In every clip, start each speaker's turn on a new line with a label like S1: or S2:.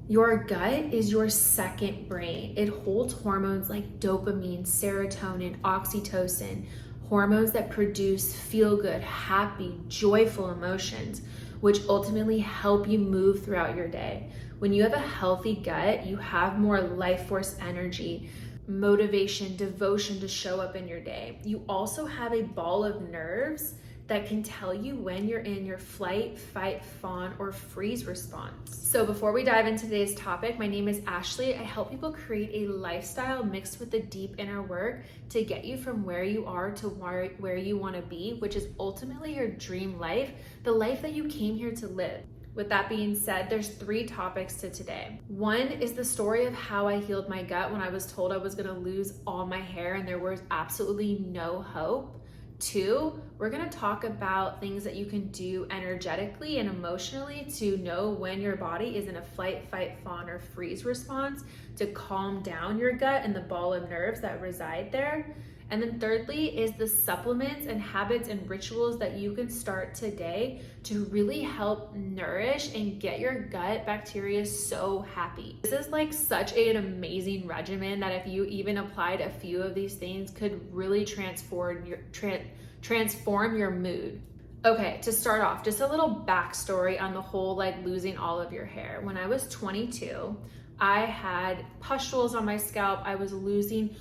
S1: Your gut is your second brain. It holds hormones like dopamine, serotonin, oxytocin, hormones that produce feel good, happy, joyful emotions, which ultimately help you move throughout your day. When you have a healthy gut, you have more life force energy, motivation, devotion to show up in your day. You also have a ball of nerves that can tell you when you're in your flight, fight, fawn, or freeze response. So before we dive into today's topic, my name is Ashlee. I help people create a lifestyle mixed with the deep inner work to get you from where you are to where you want to be, which is ultimately your dream life, the life that you came here to live. With that being said, there's 3 topics to today. One is the story of how I healed my gut when I was told I was gonna lose all my hair and there was absolutely no hope. 2, we're gonna talk about things that you can do energetically and emotionally to know when your body is in a flight, fight, fawn, or freeze response to calm down your gut and the ball of nerves that reside there. And then thirdly is the supplements and habits and rituals that you can start today to really help nourish and get your gut bacteria so happy. This is like such an amazing regimen that if you even applied a few of these things could really transform your mood. Okay, to start off, just a little backstory on the whole like losing all of your hair. When I was 22, I had pustules on my scalp. I was losing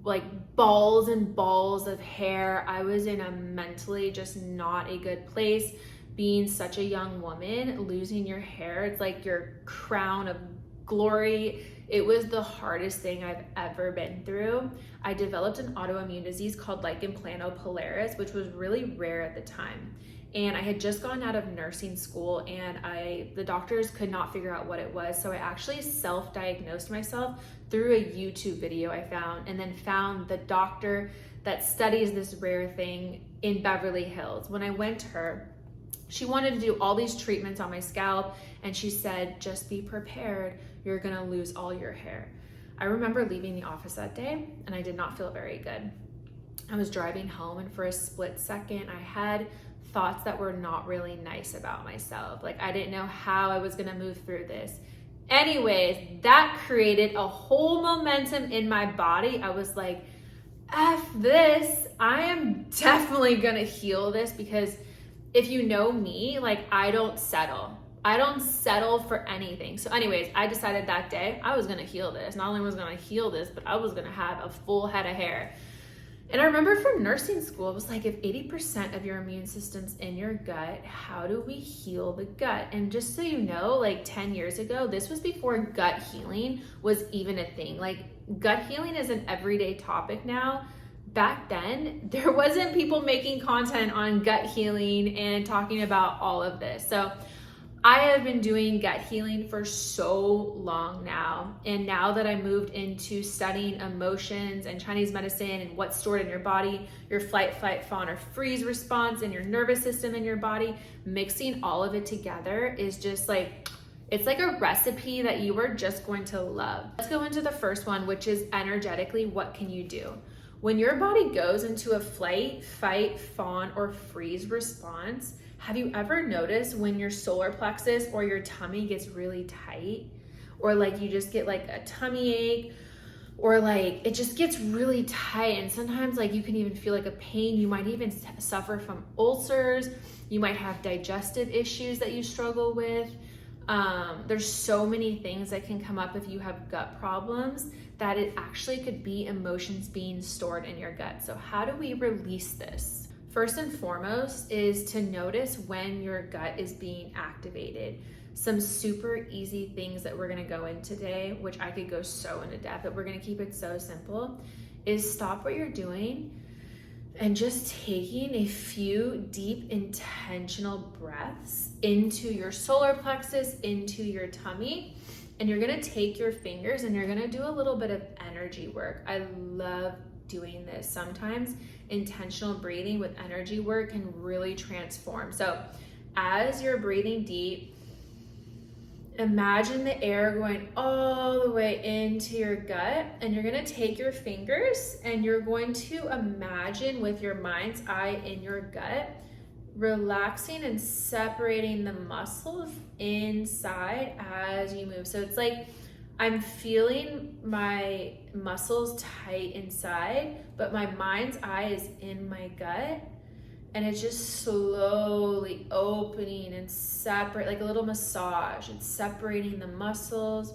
S1: like balls and balls of hair. I was in a mentally just not a good place. Being such a young woman, losing your hair, it's like your crown of glory. It was the hardest thing I've ever been through. I developed an autoimmune disease called lichen planopilaris, which was really rare at the time. And I had just gone out of nursing school and the doctors could not figure out what it was. So I actually self-diagnosed myself through a YouTube video I found, and then found the doctor that studies this rare thing in Beverly Hills. When I went to her, she wanted to do all these treatments on my scalp, and she said, just be prepared, you're gonna lose all your hair. I remember leaving the office that day, and I did not feel very good. I was driving home, and for a split second, I had thoughts that were not really nice about myself. Like I didn't know how I was gonna move through this. Anyways, that created a whole momentum in my body. I was like, F this, I am definitely gonna heal this, because if you know me, like I don't settle. I don't settle for anything. So anyways, I decided that day I was gonna heal this. Not only was I gonna heal this, but I was gonna have a full head of hair. And I remember from nursing school, it was like, if 80% of your immune system's in your gut, how do we heal the gut? And just so you know, like 10 years ago, this was before gut healing was even a thing. Like gut healing is an everyday topic now. Back then, there wasn't people making content on gut healing and talking about all of this. So I have been doing gut healing for so long now. And now that I moved into studying emotions and Chinese medicine and what's stored in your body, your flight, fight, fawn, or freeze response, and your nervous system in your body, mixing all of it together is just like, it's like a recipe that you are just going to love. Let's go into the first one, which is energetically, what can you do? When your body goes into a flight, fight, fawn, or freeze response, have you ever noticed when your solar plexus or your tummy gets really tight, or like you just get like a tummy ache, or like it just gets really tight, and sometimes like you can even feel like a pain. You might even suffer from ulcers. You might have digestive issues that you struggle with. There's so many things that can come up if you have gut problems, that it actually could be emotions being stored in your gut. So how do we release this? First and foremost is to notice when your gut is being activated. Some super easy things that we're gonna go in today, which I could go so into depth, but we're gonna keep it so simple, is stop what you're doing and just taking a few deep intentional breaths into your solar plexus, into your tummy. And you're gonna take your fingers and you're gonna do a little bit of energy work. I love doing this. Sometimes intentional breathing with energy work can really transform. So as you're breathing deep, imagine the air going all the way into your gut, and you're gonna take your fingers and you're going to imagine with your mind's eye in your gut relaxing and separating the muscles inside as you move. So it's like I'm feeling my muscles tight inside, but my mind's eye is in my gut, and it's just slowly opening and separate, like a little massage. It's separating the muscles.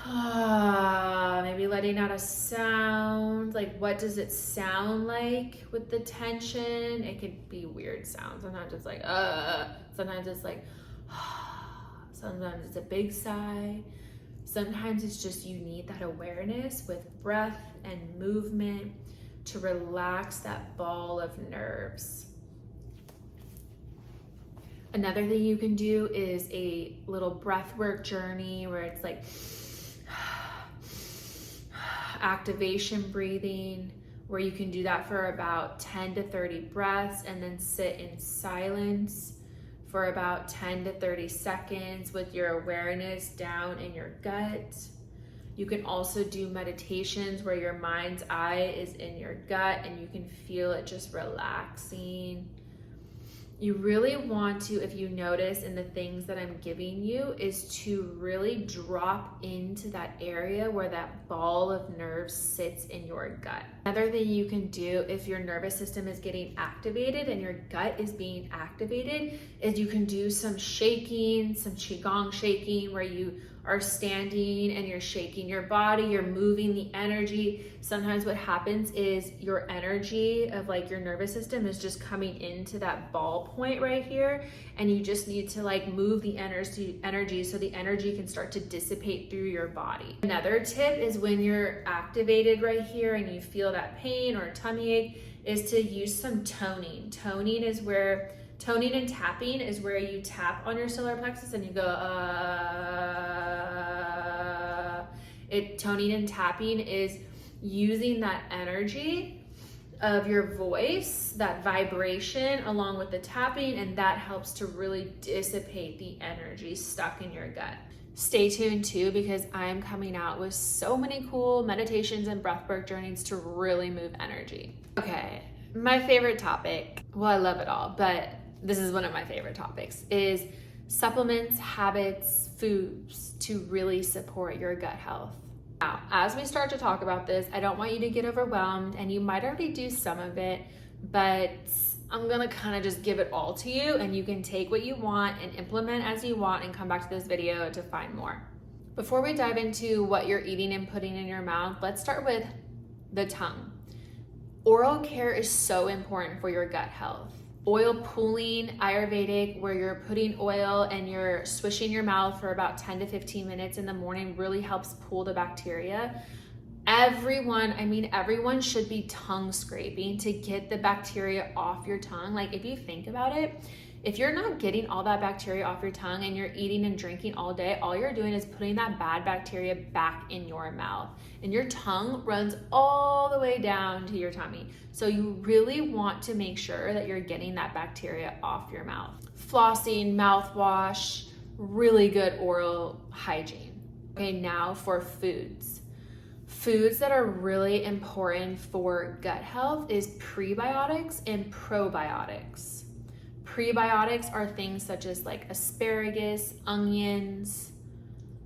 S1: Maybe letting out a sound. Like, what does it sound like with the tension? It could be weird sounds. Sometimes it's like, sometimes it's like, sometimes it's a big sigh. Sometimes it's just you need that awareness with breath and movement to relax that ball of nerves. Another thing you can do is a little breathwork journey where it's like activation breathing, where you can do that for about 10 to 30 breaths and then sit in silence for about 10 to 30 seconds with your awareness down in your gut. You can also do meditations where your mind's eye is in your gut and you can feel it just relaxing. You really want to, if you notice in the things that I'm giving you, is to really drop into that area where that ball of nerves sits in your gut. Another thing you can do if your nervous system is getting activated and your gut is being activated is you can do some shaking, some qigong shaking, where you are standing and you're shaking your body, you're moving the energy. Sometimes what happens is your energy of like your nervous system is just coming into that ball point right here, and you just need to like move the energy so the energy can start to dissipate through your body. Another tip is when you're activated right here and you feel that pain or tummy ache is to use some toning. Toning and tapping is where you tap on your solar plexus and you go, toning and tapping is using that energy of your voice, that vibration, along with the tapping, and that helps to really dissipate the energy stuck in your gut. Stay tuned too, because I'm coming out with so many cool meditations and breathwork journeys to really move energy. Okay, my favorite topic, well, I love it all, but this is one of my favorite topics, is supplements, habits, foods to really support your gut health. Now, as we start to talk about this, I don't want you to get overwhelmed, and you might already do some of it, but I'm gonna kind of just give it all to you, and you can take what you want and implement as you want and come back to this video to find more. Before we dive into what you're eating and putting in your mouth, let's start with the tongue. Oral care is so important for your gut health. Oil pulling, Ayurvedic, where you're putting oil and you're swishing your mouth for about 10 to 15 minutes in the morning, really helps pull the bacteria. Everyone should be tongue scraping to get the bacteria off your tongue. Like, if you think about it, if you're not getting all that bacteria off your tongue and you're eating and drinking all day, all you're doing is putting that bad bacteria back in your mouth. And your tongue runs all the way down to your tummy. So you really want to make sure that you're getting that bacteria off your mouth. Flossing, mouthwash, really good oral hygiene. Okay, now for foods. Foods that are really important for gut health is prebiotics and probiotics. Prebiotics are things such as like asparagus, onions,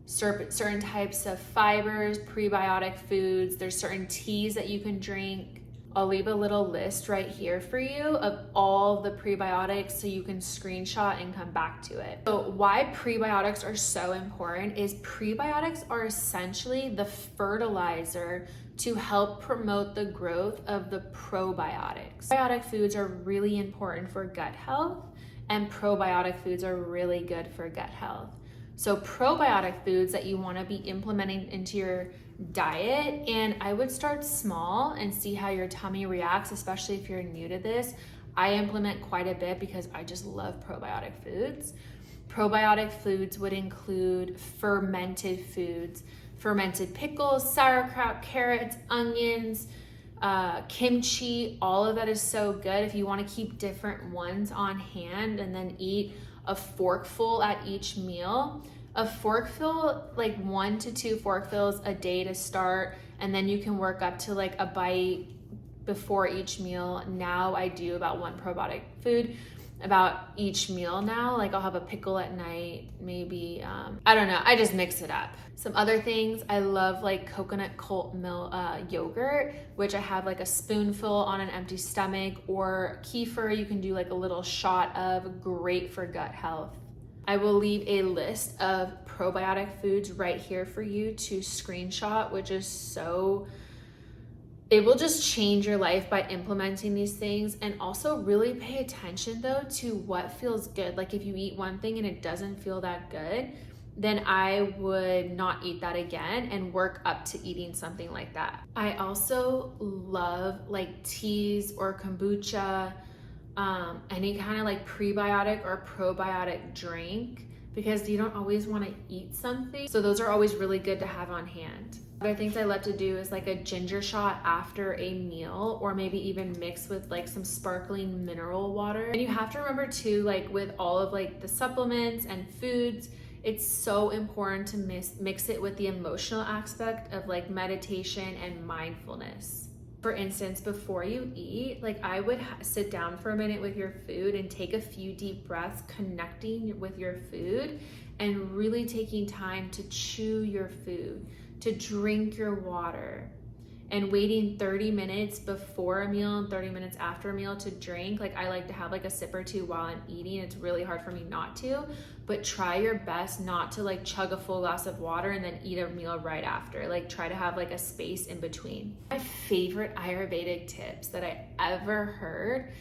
S1: certain types of fibers, prebiotic foods. There's certain teas that you can drink. I'll leave a little list right here for you of all the prebiotics so you can screenshot and come back to it. So why prebiotics are so important is prebiotics are essentially the fertilizer to help promote the growth of the probiotics. Probiotic foods are really important for gut health, and probiotic foods are really good for gut health. So probiotic foods that you want to be implementing into your diet, and I would start small and see how your tummy reacts, especially if you're new to this. I implement quite a bit because I just love probiotic foods. Probiotic foods would include fermented foods, fermented pickles, sauerkraut, carrots, onions, kimchi. All of that is so good if you want to keep different ones on hand and then eat a forkful at each meal. A forkful, like 1 to 2 forkfuls a day to start, and then you can work up to like a bite before each meal. Now I do about 1 probiotic food about each meal now. Like I'll have a pickle at night, maybe, I don't know, I just mix it up. Some other things, I love like coconut cult milk yogurt, which I have like a spoonful on an empty stomach, or kefir, you can do like a little shot of, great for gut health. I will leave a list of probiotic foods right here for you to screenshot, which is so, it will just change your life by implementing these things. And also really pay attention though to what feels good. Like if you eat one thing and it doesn't feel that good, then I would not eat that again and work up to eating something like that. I also love like teas or kombucha, any kind of like prebiotic or probiotic drink, because you don't always want to eat something. So those are always really good to have on hand. Other things I love to do is like a ginger shot after a meal, or maybe even mix with like some sparkling mineral water. And you have to remember too, like with all of like the supplements and foods, it's so important to mix it with the emotional aspect of like meditation and mindfulness. For instance, before you eat, like I would sit down for a minute with your food and take a few deep breaths, connecting with your food and really taking time to chew your food, to drink your water, and waiting 30 minutes before a meal and 30 minutes after a meal to drink. Like I like to have like a sip or two while I'm eating. It's really hard for me not to, but try your best not to like chug a full glass of water and then eat a meal right after. Like try to have like a space in between. My favorite Ayurvedic tips that I ever heard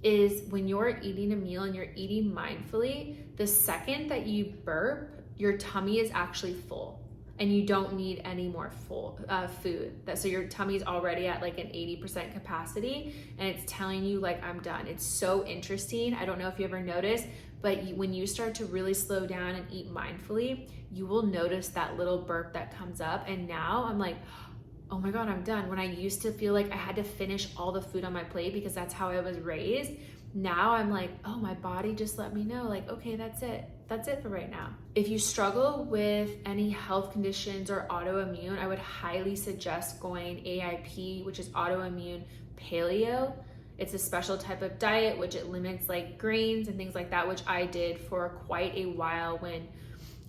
S1: is when you're eating a meal and you're eating mindfully, the second that you burp, your tummy is actually full. And you don't need any more full food. So your tummy's already at like an 80% capacity, and it's telling you like, I'm done. It's so interesting. I don't know if you ever noticed, but when you start to really slow down and eat mindfully, you will notice that little burp that comes up. And now I'm like, oh my God, I'm done. When I used to feel like I had to finish all the food on my plate because that's how I was raised, now I'm like, oh, my body just let me know, like, okay, that's it. That's it for right now. If you struggle with any health conditions or autoimmune, I would highly suggest going AIP, which is autoimmune paleo. It's a special type of diet, which it limits like grains and things like that, which I did for quite a while when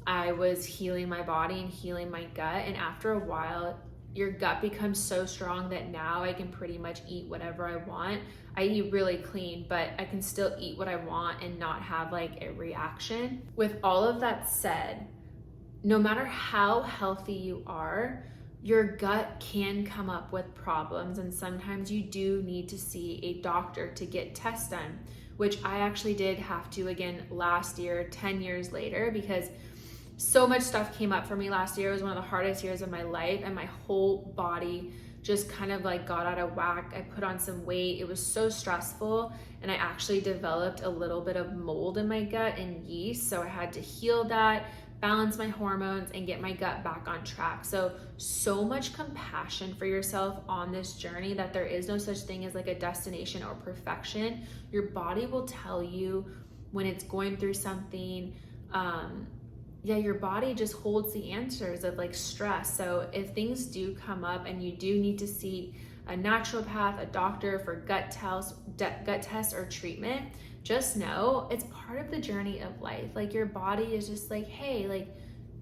S1: I was healing my body and healing my gut. And after a while, your gut becomes so strong that now I can pretty much eat whatever I want. I eat really clean, but I can still eat what I want and not have like a reaction. With all of that said, no matter how healthy you are, your gut can come up with problems, and sometimes you do need to see a doctor to get tests done, which I actually did have to again last year, 10 years later, because so much stuff came up for me last year. It was one of the hardest years of my life, and my whole body just kind of like got out of whack. I put on some weight. It was so stressful, and I actually developed a little bit of mold in my gut and yeast. So I had to heal that, balance my hormones, and get my gut back on track. So much compassion for yourself on this journey, that there is no such thing as like a destination or perfection. Your body will tell you when it's going through something. Your body just holds the answers of like stress. So if things do come up and you do need to see a naturopath, a doctor for gut tests or treatment, just know it's part of the journey of life. Like your body is just like, hey,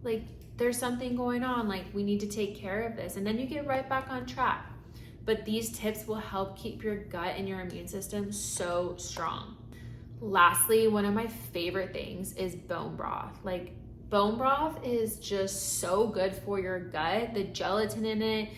S1: like there's something going on, like we need to take care of this, and then you get right back on track. But these tips will help keep your gut and your immune system so strong. Lastly, one of my favorite things is bone broth. Like bone broth is just so good for your gut. The gelatin in it,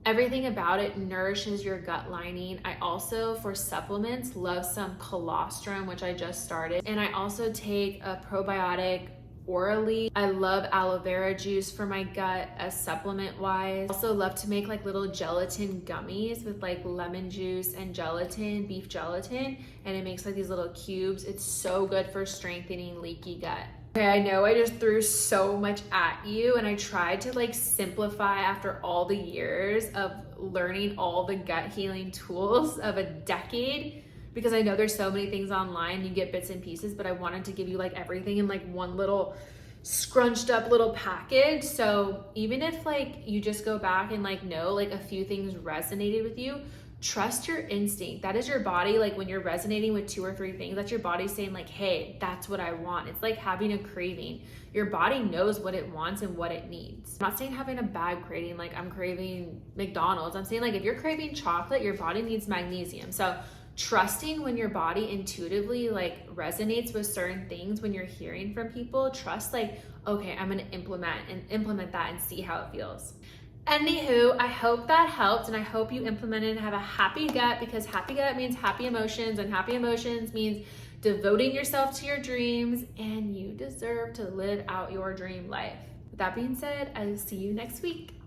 S1: everything about it nourishes your gut lining. I also, for supplements, love some colostrum, which I just started. And I also take a probiotic orally. I love aloe vera juice for my gut as supplement wise. I also love to make like little gelatin gummies with like lemon juice and gelatin, beef gelatin, and it makes like these little cubes. It's so good for strengthening leaky gut. Okay, I know I just threw so much at you, and I tried to like simplify after all the years of learning all the gut healing tools of a decade, because I know there's so many things online, you get bits and pieces, but I wanted to give you like everything in like one little scrunched up little package. So even if like you just go back and like know like a few things resonated with you, Trust your instinct. That is your body. Like when you're resonating with 2 or 3 things, that's your body saying like, hey, that's what I want. It's like having a craving. Your body knows what it wants and what it needs. I'm not saying having a bad craving, like I'm craving McDonald's. I'm saying like if you're craving chocolate, your body needs magnesium. So trusting when your body intuitively like resonates with certain things, when you're hearing from people, trust like, okay, I'm gonna implement that and see how it feels. Anywho, I hope that helped, and I hope you implement it and have a happy gut, because happy gut means happy emotions, and happy emotions means devoting yourself to your dreams, and you deserve to live out your dream life. With that being said, I will see you next week.